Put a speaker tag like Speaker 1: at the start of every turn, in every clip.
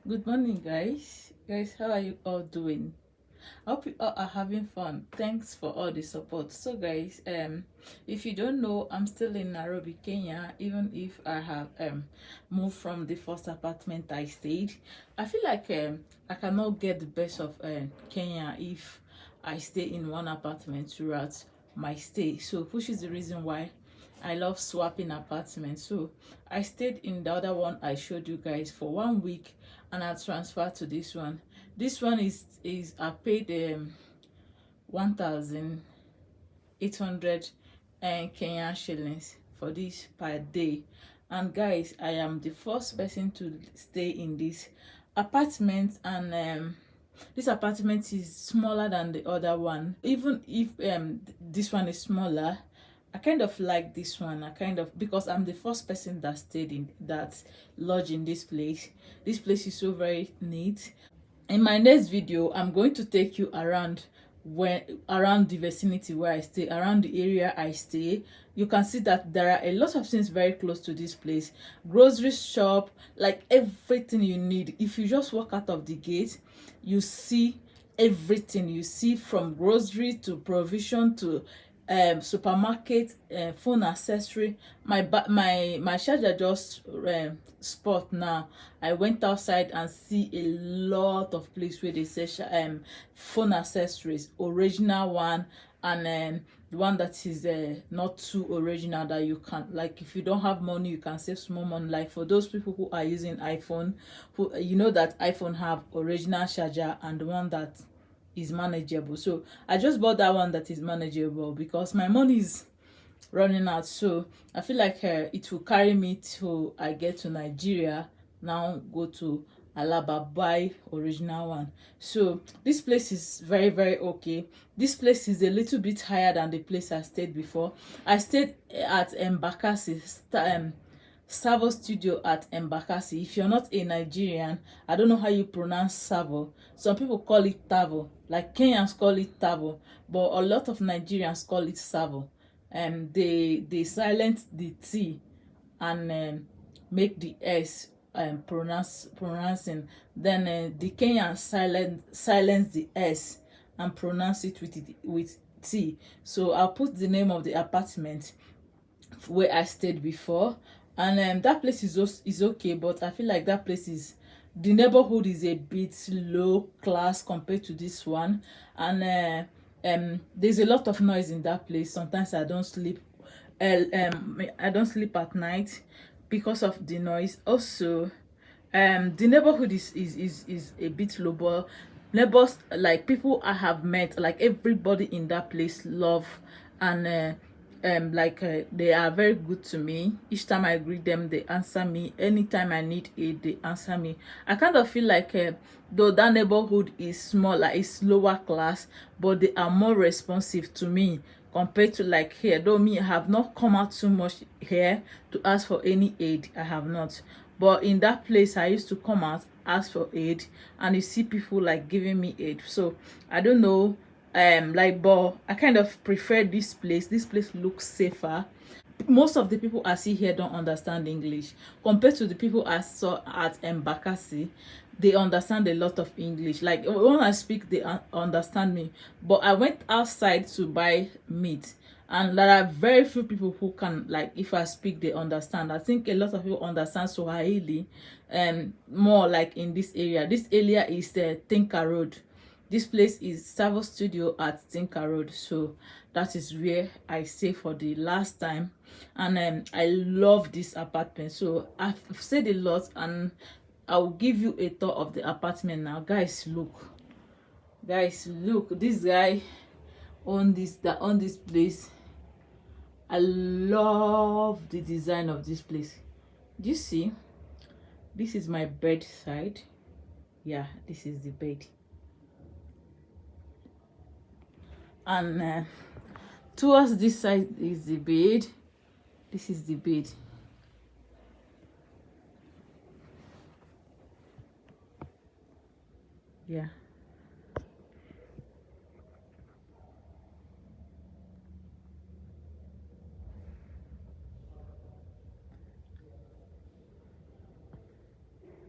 Speaker 1: Good morning, guys. Guys, how are you all doing? I hope you all are having fun. Thanks for all the support. So, guys, if you don't know, I'm still in Nairobi, Kenya. Even if I have moved from the first apartment I stayed, I feel like I cannot get the best of Kenya if I stay in one apartment throughout my stay. So, which is the reason why I love swapping apartments. So I stayed in the other one I showed you guys for 1 week, and I transferred to this one. This one is I paid 1,800 Kenyan shillings for this per day. And guys, I am the first person to stay in this apartment, and this apartment is smaller than the other one. Even if this one is smaller, I kind of like this one. I kind of, because I'm the first person that stayed in that lodge in this place. This place is so very neat. In my next video, I'm going to take you around around the vicinity where I stay, around the area I stay. You can see that there are a lot of things very close to this place. Grocery shop, like everything you need. If you just walk out of the gate, you see everything. You see from grocery to provision to supermarket, phone accessory. My charger just spot now. I went outside and see a lot of place where they say phone accessories, original one, and the one that is not too original, that you can, like, if you don't have money, you can save small money. Like for those people who are using iPhone, who you know that iPhone have original charger and the one that is manageable. So I just bought that one that is manageable because my money is running out. So I feel like it will carry me till I get to Nigeria. Now go to Alaba, buy original one. So this place is very very okay. This place is a little bit higher than the place I stayed before. I stayed at Mbakasi, Savo Studio at Mbakasi. If you're not a Nigerian, I don't know how you pronounce Savo. Some people call it Tavo, like Kenyans call it Tavo, but a lot of Nigerians call it Savo. They silence the T and make the S pronouncing. Then the Kenyans silence the S and pronounce it with T. So I'll put the name of the apartment where I stayed before, and that place is okay, but I feel like that place is, the neighborhood is a bit low class compared to this one, and there's a lot of noise in that place. Sometimes I don't sleep at night because of the noise. Also, the neighborhood is a bit low, but neighbors, like people I have met, like everybody in that place love, and they are very good to me. Each time I greet them, they answer me. Anytime I need aid, they answer me. I kind of feel like though that neighborhood is smaller, it's lower class, but they are more responsive to me compared to like here. Though me, I have not come out too much here to ask for any aid. I have not. But in that place, I used to come out, ask for aid, and you see people like giving me aid. So I don't know, like, but I kind of prefer this place. This place looks safer. Most of the people I see here don't understand English compared to the people I saw at Mbakasi. They understand a lot of English. Like when I speak, they understand me. But I went outside to buy meat, and there are very few people who can, like, if I speak, they understand. I think a lot of people understand Swahili, more like in this area. This area is the Tinka Road. This place is Savo Studio at Tinka Road. So that is where I stay for the last time, and I love this apartment. So I've said a lot, and I'll give you a tour of the apartment now. Guys, look. Guys, look. This guy on this place. I love the design of this place. Do you see? This is my bedside. Yeah, this is the bed. And towards this side is the bed. This is the bed. Yeah.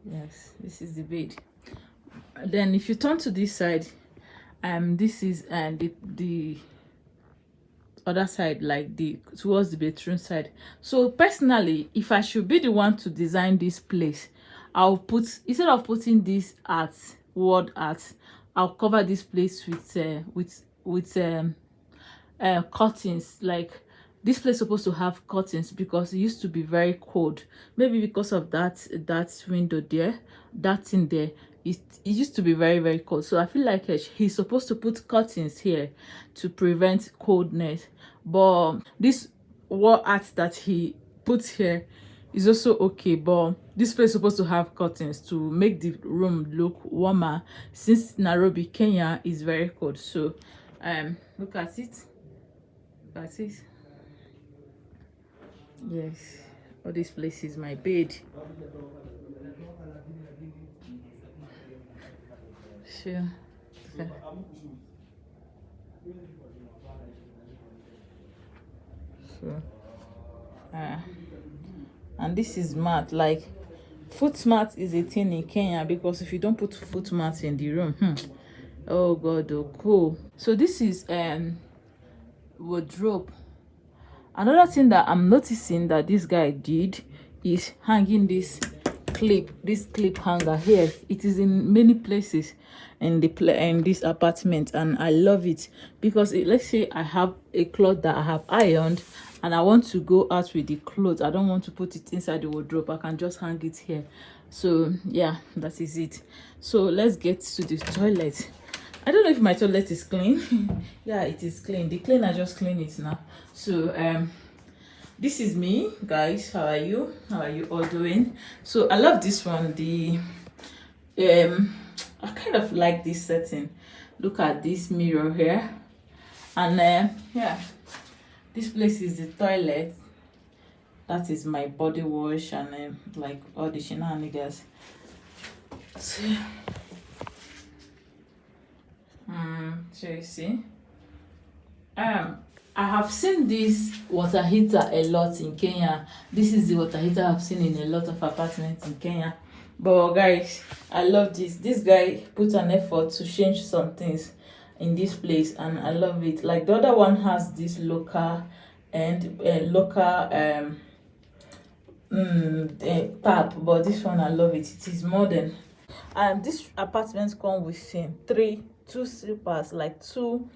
Speaker 1: Yes. Yes, this is the bed. Then if you turn to this side, this is the other side, like the towards the bedroom side. So personally, if I should be the one to design this place, I'll put, instead of putting this art, word art, I'll cover this place with curtains. Like, this place supposed to have curtains because it used to be very cold, maybe because of that window there, that thing there. It used to be very, very cold. So I feel like he's supposed to put curtains here to prevent coldness. But this wall art that he puts here is also okay, but this place is supposed to have curtains to make the room look warmer, since Nairobi, Kenya is very cold. So look at it. Look at it. Yes, all this place is my bed. Sure. Okay. So and this is mat. Like, foot mat is a thing in Kenya, because if you don't put foot mat in the room, oh god, oh cool. So this is wardrobe. Another thing that I'm noticing that this guy did is hanging this clip hanger here. It is in many places in this apartment, and I love it because let's say I have a cloth that I have ironed and I want to go out with the clothes. I don't want to put it inside the wardrobe. I can just hang it here. So yeah, that is it. So let's get to the toilet. I don't know if my toilet is clean. Yeah, it is clean. The cleaner just clean it now. So this is me, guys. How are you? How are you all doing? So I love this one. The I kind of like this setting. Look at this mirror here. And yeah, this place is the toilet. That is my body wash and like all the shenanigans. So so you see, I have seen this water heater a lot in Kenya. This is the water heater I've seen in a lot of apartments in Kenya. But guys, I love this. This guy put an effort to change some things in this place, and I love it. Like, the other one has this local and tap, but this one I love it. It is modern. And this apartment come with two slippers, like two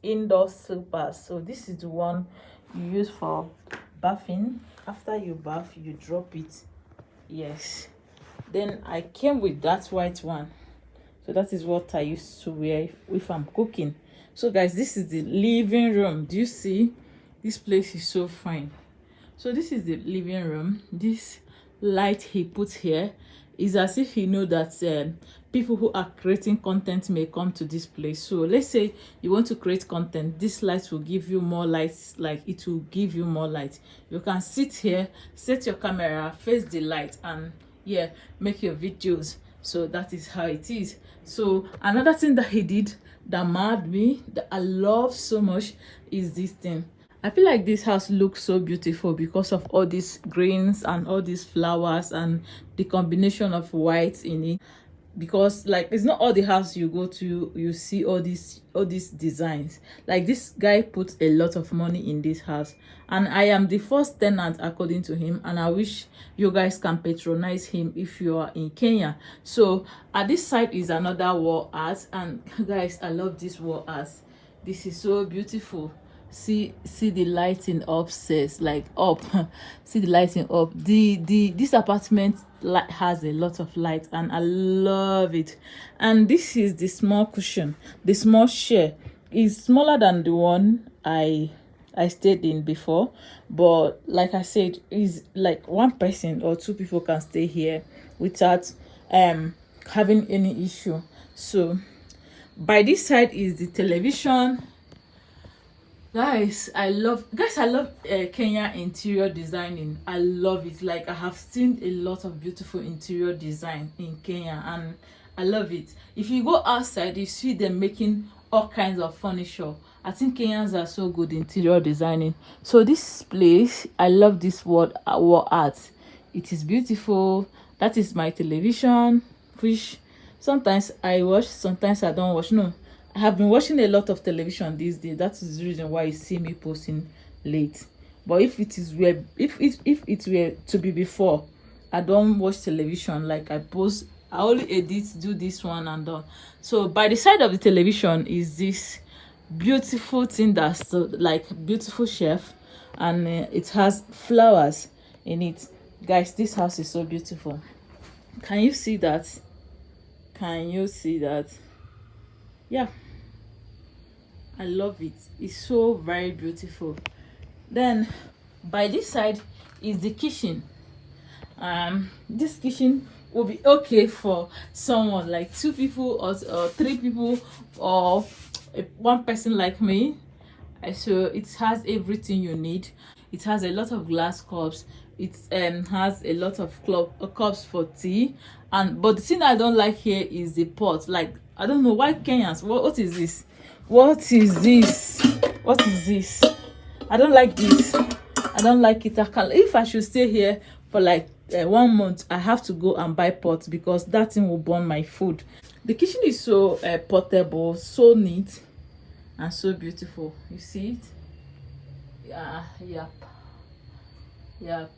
Speaker 1: indoor slippers. So this is the one you use for bathing. After you bath, you drop it. Yes. Then I came with that white one. So that is what I used to wear if I'm cooking. So guys, this is the living room. Do you see? This place is so fine. So this is the living room. This light he put here is as if he know that people who are creating content may come to this place. So let's say you want to create content, this light will give you more lights. Like, it will give you more light. You can sit here, set your camera, face the light, and yeah, make your videos. So that is how it is. So another thing that he did that mad me, that I love so much, is this thing. I feel like this house looks so beautiful because of all these greens and all these flowers and the combination of white in it. Because like, it's not all the house you go to you see all these designs. Like, this guy put a lot of money in this house, and I am the first tenant according to him, and I wish you guys can patronize him if you are in Kenya. So at this side is another wall art, and guys, I love this wall art. This is so beautiful. See the lighting upstairs, like up. See the lighting up. This apartment has a lot of light, and I love it. And this is the small cushion. The small chair is smaller than the one I stayed in before, but like I said, is like one person or two people can stay here without having any issue. So by this side is the television. Guys, I love Kenya interior designing. I love it. Like, I have seen a lot of beautiful interior design in Kenya, and I love it. If you go outside, you see them making all kinds of furniture. I think Kenyans are so good interior designing. So this place, I love this wall art. It is beautiful. That is my television, which sometimes I watch, sometimes I don't watch. No, I have been watching a lot of television these days. That is the reason why you see me posting late. But if it is where if it were to be before, I don't watch television. Like I post, I only edit, do this one and done. So by the side of the television is this beautiful thing that's like beautiful chef, and it has flowers in it. Guys, this house is so beautiful. Can you see that? Can you see that? Yeah, I love it. It's so very beautiful. Then by this side is the kitchen. This kitchen will be okay for someone like 2 people or 3 people, or one person like me. So it has everything you need. It has a lot of glass cups. It has a lot of cups for tea. And but the thing I don't like here is the pot. Like, I don't know why Kenyans, what is this? What is this? What is this? I don't like this. I don't like it. If I should stay here for like 1 month, I have to go and buy pots, because that thing will burn my food. The kitchen is so portable, so neat and so beautiful. You see it? Yeah, yep.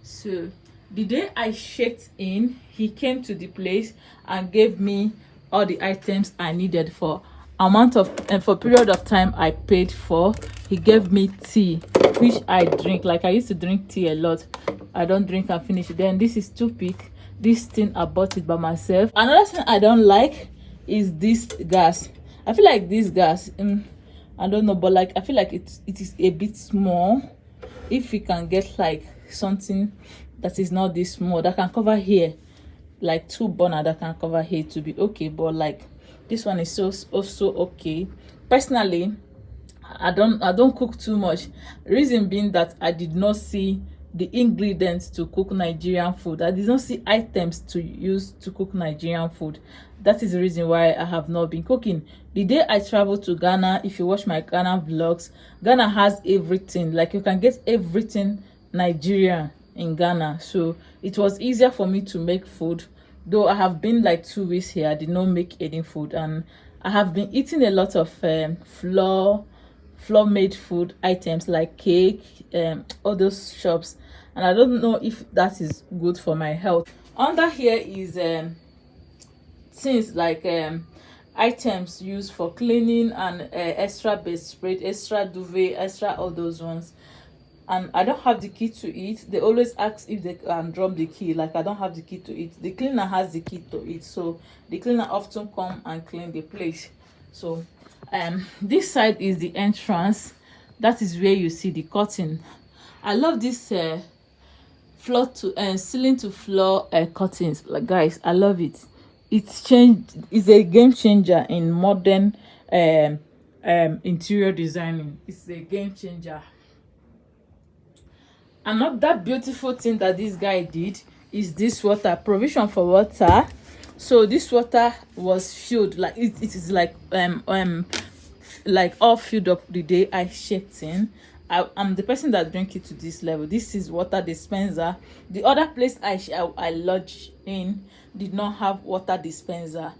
Speaker 1: So the day I checked in, he came to the place and gave me all the items I needed for amount of and for period of time I paid for. He gave me tea, which I drink. Like, I used to drink tea a lot. I don't drink and finish it. Then this is toothpick. This thing, I bought it by myself. Another thing I don't like is this gas. I feel like this gas, I don't know, but like I feel like it is a bit small. If we can get like something that is not this small, that can cover here, like 2 burner that can cover here, to be okay. But like this one is also okay. Personally, I don't cook too much. Reason being that I did not see the ingredients to cook Nigerian food. I did not see items to use to cook Nigerian food. That is the reason why I have not been cooking. The day I traveled to Ghana, if you watch my Ghana vlogs, Ghana has everything. Like, you can get everything Nigerian in Ghana. So it was easier for me to make food. Though I have been like 2 weeks here, I did not make any food, and I have been eating a lot of flour made food items like cake, all those shops, and I don't know if that is good for my health. Under here is things like items used for cleaning, and extra bed spread, extra duvet, extra all those ones. And I don't have the key to it. They always ask if they can drop the key. Like, I don't have the key to it. The cleaner has the key to it, so the cleaner often come and clean the place. So this side is the entrance. That is where you see the curtain. I love this floor to ceiling to floor curtains. Like, guys, I love it. It's a game changer in modern interior designing. It's a game changer. Another beautiful thing that this guy did is this water provision for water. So this water was filled, like it is like all filled up the day I checked in. I'm the person that drank it to this level. This is water dispenser. The other place I lodged in did not have water dispenser.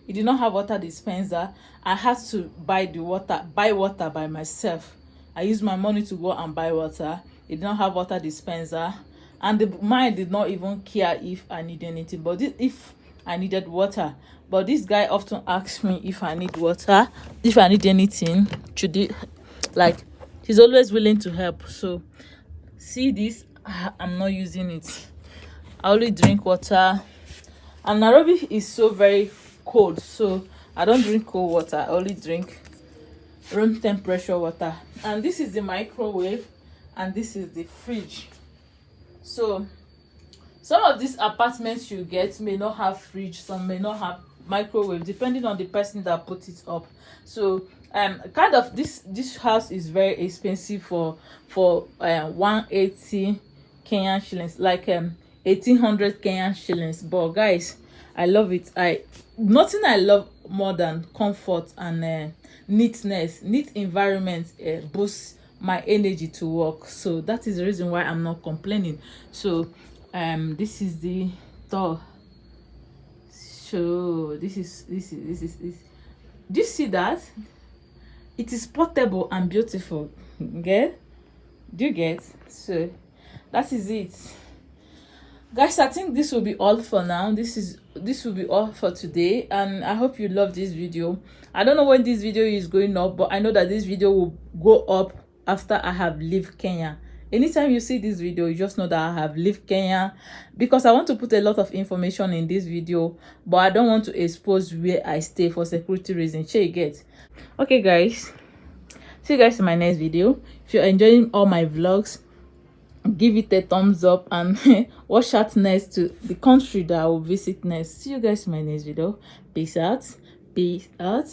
Speaker 1: It did not have water dispenser. I had to buy water by myself. I used my money to go and buy water. It did not have water dispenser, and the man did not even care if I need anything, but if I needed water. But this guy often asks me if I need water, if I need anything. Like, he's always willing to help. So see this, I'm not using it. I only drink water, and Nairobi is so very cold, so I don't drink cold water. I only drink room temperature water. And this is the microwave, and this is the fridge. So some of these apartments you get may not have fridge, some may not have microwave, depending on the person that put it up. So kind of this house is very expensive for 180 Kenyan shillings, like 1800 Kenyan shillings. But guys, I love it. Nothing I love more than comfort and neatness. Neat environment boosts my energy to work. So that is the reason why I'm not complaining. So this is the door. So this is do you see that? It is portable and beautiful. Get? Do you get? So that is it, guys. I think this will be all for now. This will be all for today, and I hope you love this video. I don't know when this video is going up, but I know that this video will go up after I have left Kenya. Anytime you see this video, you just know that I have left Kenya, because I want to put a lot of information in this video, but I don't want to expose where I stay for security reasons. Sure you get? Okay guys, see you guys in my next video. If you're enjoying all my vlogs, give it a thumbs up and watch out next to the country that I will visit next. See you guys in my next video. Peace out. Peace out.